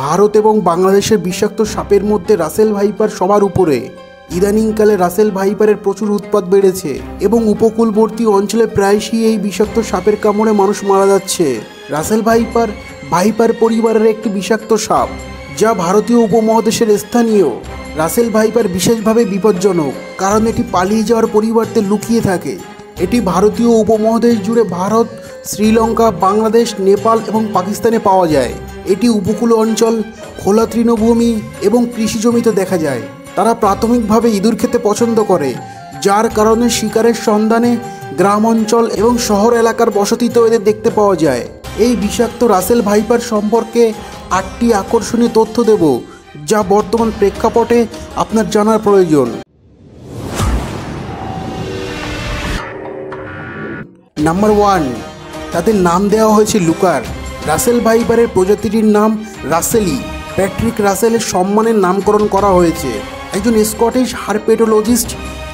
ভারত এবং বাংলাদেশের বিষাক্ত সাপের মধ্যে রাসেল ভাইপার সবার উপরে। ইদানিংকালে রাসেল ভাইপারের প্রচুর উৎপাত বেড়েছে এবং উপকূলবর্তী অঞ্চলে প্রায়শই এই বিষাক্ত সাপের কামড়ে মানুষ মারা যাচ্ছে। রাসেল ভাইপার ভাইপার পরিবারের একটি বিষাক্ত সাপ, যা ভারতীয় উপমহাদেশের স্থানীয়। রাসেল ভাইপার বিশেষভাবে বিপজ্জনক কারণ এটি পালিয়ে যাওয়ার পরিবর্তে লুকিয়ে থাকে। এটি ভারতীয় উপমহাদেশ জুড়ে ভারত, শ্রীলঙ্কা, বাংলাদেশ, নেপাল এবং পাকিস্তানে পাওয়া যায়। এটি উপকূল অঞ্চল, খোলা তৃণভূমি এবং কৃষি জমিতে দেখা যায়। তারা প্রাথমিকভাবে ইঁদুর খেতে পছন্দ করে, যার কারণে শিকারের সন্ধানে গ্রাম অঞ্চল এবং শহর এলাকার বসতিতেও এদের দেখতে পাওয়া যায়। এই বিষাক্ত রাসেল ভাইপার সম্পর্কে 8টি আকর্ষণীয় তথ্য দেব, যা বর্তমান প্রেক্ষাপটে আপনার জানার প্রয়োজন। নাম্বার 1, তাদের নাম দেওয়া হয়েছে লুকার। রাসেল ভাইপারের প্রজাতিটির নাম রাসেলি। প্যাট্রিক রাসেলের সম্মানে নামকরণ করা হয়েছে, একজন স্কটিশ হারপেটোলজিস্ট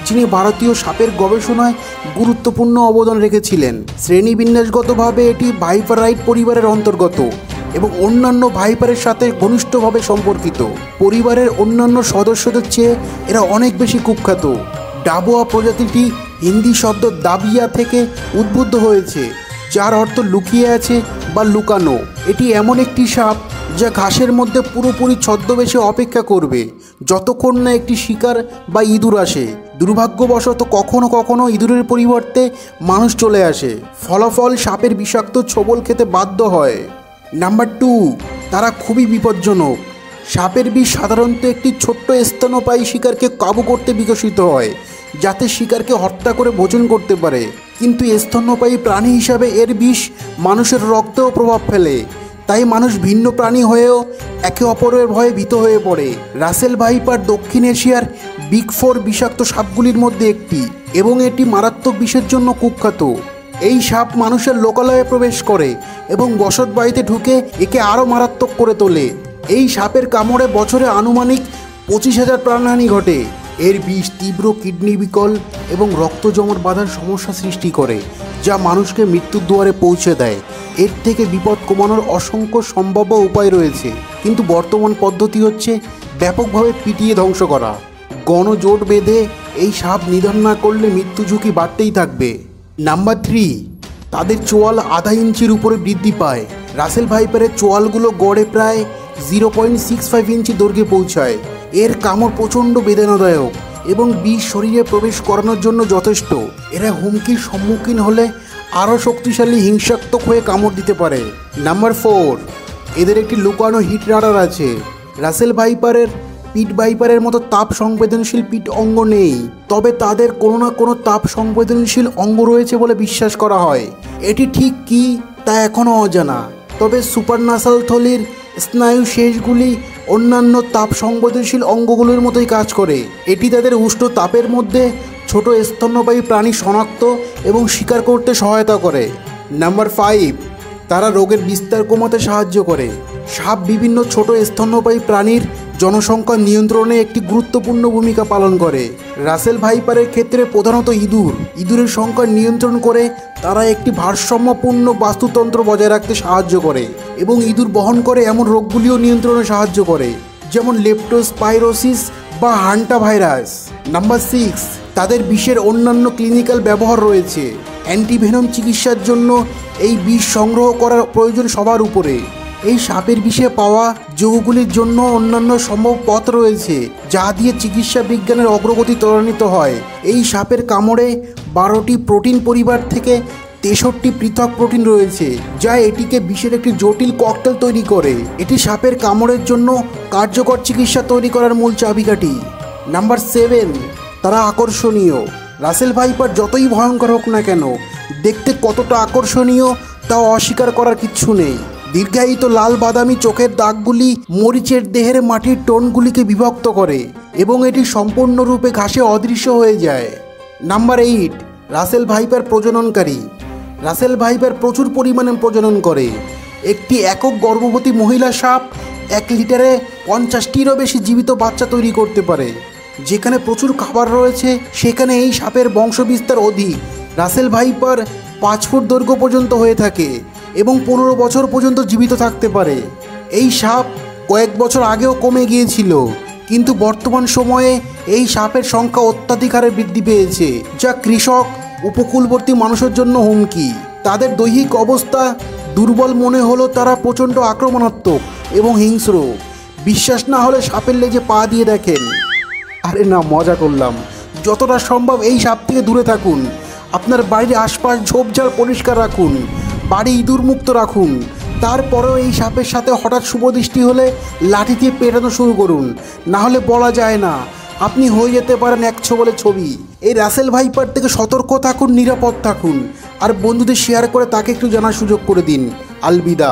যিনি ভারতীয় সাপের গবেষণায় গুরুত্বপূর্ণ অবদান রেখেছিলেন। শ্রেণীবিন্যাসগতভাবে এটি ভাইপারাইট পরিবারের অন্তর্গত এবং অন্যান্য ভাইপারের সাথে ঘনিষ্ঠভাবে সম্পর্কিত। পরিবারের অন্যান্য সদস্যদের চেয়ে এরা অনেক বেশি কুখ্যাত। ডাবোয়া প্রজাতিটি হিন্দি শব্দ দাবিয়া থেকে উদ্বুদ্ধ হয়েছে, যার অর্থ লুকিয়ে আছে বা লুকানো। এটি এমন একটি সাপ যা ঘাসের মধ্যে পুরোপুরি ছদ্মবেশে অপেক্ষা করবে যতক্ষণ না একটি শিকার বা ইঁদুর আসে। দুর্ভাগ্যবশত কখনো কখনো ইঁদুরের পরিবর্তে মানুষ চলে আসে, ফলাফল সাপের বিষাক্ত ছোবল খেতে বাধ্য হয়। নাম্বার 2, তারা খুবই বিপজ্জনক। সাপের বিষ সাধারণত একটি ছোট্ট স্তন্যপায়ী শিকারকে কাবু করতে বিকশিত হয়, যাতে শিকারকে হত্যা করে ভোজন করতে পারে। কিন্তু স্তন্যপায়ী প্রাণী হিসাবে এর বিষ মানুষের রক্তেও প্রভাব ফেলে, তাই মানুষ ভিন্ন প্রাণী হয়েও একে অপরের ভয়ে ভীত হয়ে পড়ে। রাসেল ভাইপার দক্ষিণ এশিয়ার বিগ 4 বিষাক্ত সাপগুলির মধ্যে একটি এবং এটি মারাত্মক বিষের জন্য কুখ্যাত। এই সাপ মানুষের লোকালয়ে প্রবেশ করে এবং বসত বাড়িতে ঢুকে একে আরও মারাত্মক করে তোলে। এই সাপের কামড়ে বছরে আনুমানিক 25,000 প্রাণহানি ঘটে। এর বিষ তীব্র কিডনি বিকল এবং রক্ত জমাট বাঁধার সমস্যা সৃষ্টি করে, যা মানুষকে মৃত্যুর দুয়ারে পৌঁছে দেয়। এর থেকে বিপদ কমানোর অসংখ্য সম্ভাব্য উপায় রয়েছে, কিন্তু বর্তমান পদ্ধতি হচ্ছে ব্যাপকভাবে পিটিয়ে ধ্বংস করা। গণজোট বেঁধে এই সাপ নিধন না করলে মৃত্যু ঝুঁকি বাড়তেই থাকবে। নাম্বার 3, তাদের চোয়াল আধা ইঞ্চির উপরে বৃদ্ধি পায়। রাসেল ভাইপারের চোয়ালগুলো গড়ে প্রায় 0.65 ইঞ্চি দৈর্ঘ্যে পৌঁছায়। এর কামড় প্রচণ্ড বেদনাদায়ক এবং বিষ শরীরে প্রবেশ করানোর জন্য যথেষ্ট। এরা হুমকির সম্মুখীন হলে আরও শক্তিশালী হিংসাত্মক হয়ে কামড় দিতে পারে। নাম্বার 4, এদের একটি লুকানো হিট রাডার আছে। রাসেল ভাইপারের পিট ভাইপারের মতো তাপ সংবেদনশীল পিট অঙ্গ নেই, তবে তাদের কোনো না কোনো তাপ সংবেদনশীল অঙ্গ রয়েছে বলে বিশ্বাস করা হয়। এটি ঠিক কী তা এখনও অজানা, তবে সুপারনাসাল থলির স্নায়ু শেষগুলি অন্যান্য তাপ সংবেদনশীল অঙ্গগুলোর মতোই কাজ করে। এটি তাদের উষ্ণ তাপের মধ্যে ছোট স্তন্যপায়ী প্রাণী শনাক্ত এবং শিকার করতে সহায়তা করে। নাম্বার 5, তারা রোগের বিস্তার কমাতে সাহায্য করে। সাপ বিভিন্ন ছোট স্তন্যপায়ী প্রাণীর জনসংখ্যা নিয়ন্ত্রণে একটি গুরুত্বপূর্ণ ভূমিকা পালন করে। রাসেল ভাইপারের ক্ষেত্রে প্রধানত ইঁদুরের সংখ্যা নিয়ন্ত্রণ করে। তারা একটি ভারসাম্যপূর্ণ বাস্তুতন্ত্র বজায় রাখতে সাহায্য করে এবং ইঁদুর বহন করে এমন রোগগুলিও নিয়ন্ত্রণে সাহায্য করে, যেমন লেপ্টোস্পাইরোসিস বা হান্টা ভাইরাস। নাম্বার 6, তাদের বিষের অন্যান্য ক্লিনিক্যাল ব্যবহার রয়েছে। অ্যান্টিভেনম চিকিৎসার জন্য এই বিষ সংগ্রহ করার প্রয়োজন সবার উপরে। এই সাপের বিষে পাওয়া যৌগগুলির জন্য অন্যান্য সম্ভব পথ রয়েছে, যা দিয়ে চিকিৎসা বিজ্ঞানের অগ্রগতি ত্বরান্বিত হয়। এই সাপের কামড়ে 12টি প্রোটিন পরিবার থেকে 63টি পৃথক প্রোটিন রয়েছে, যা এটিকে বিষের একটি জটিল ককটেল তৈরি করে। এটি সাপের কামড়ের জন্য কার্যকর চিকিৎসা তৈরি করার মূল চাবিকাঠি। নাম্বার 7, তারা আকর্ষণীয়। রাসেল ভাইপার যতই ভয়ঙ্কর হোক না কেন, দেখতে কতটা আকর্ষণীয় তা অস্বীকার করার কিচ্ছু নেই। দীর্ঘায়িত লাল বাদামি চোখের দাগগুলি মরিচের দেহের মাটির টোনগুলিকে বিভক্ত করে এবং এটি সম্পূর্ণরূপে ঘাসে অদৃশ্য হয়ে যায়। নাম্বার 8, রাসেল ভাইপার প্রজননকারী। রাসেল ভাইপার প্রচুর পরিমাণে প্রজনন করে। একটি একক গর্ভবতী মহিলা সাপ 1 লিটারে 50টিরও বেশি জীবিত বাচ্চা তৈরি করতে পারে। যেখানে প্রচুর খাবার রয়েছে সেখানে এই সাপের বংশবিস্তার অধিক। রাসেল ভাইপার 5 ফুট দৈর্ঘ্য পর্যন্ত হয়ে থাকে এবং 15 বছর পর্যন্ত জীবিত থাকতে পারে। এই সাপ কয়েক বছর আগেও কমে গিয়েছিল, কিন্তু বর্তমান সময়ে এই সাপের সংখ্যা অত্যাধিক হারে বৃদ্ধি পেয়েছে, যা কৃষক উপকূলবর্তী মানুষের জন্য হুমকি। তাদের দৈহিক অবস্থা দুর্বল মনে হলো তারা প্রচণ্ড আক্রমণাত্মক এবং হিংস্র। বিশ্বাস না হলে সাপের লেজে পা দিয়ে দেখেন। আরে না, মজা করলাম। যতটা সম্ভব এই সাপ থেকে দূরে থাকুন। আপনার বাড়ির আশপাশ ঝোপঝাড় পরিষ্কার রাখুন, বাড়ি ইঁদুর মুক্ত রাখুন। তারপরেও এই সাপের সাথে হঠাৎ শুভদৃষ্টি হলে লাঠি দিয়ে পেটানো শুরু করুন, না হলে বলা যায় না, আপনি হয়ে যেতে পারেন এক ছোবলে ছবি। এই রাসেল ভাইপার থেকে সতর্ক থাকুন, নিরাপদ থাকুন, আর বন্ধুদের শেয়ার করে তাকে একটু জানার সুযোগ করে দিন। আলবিদা।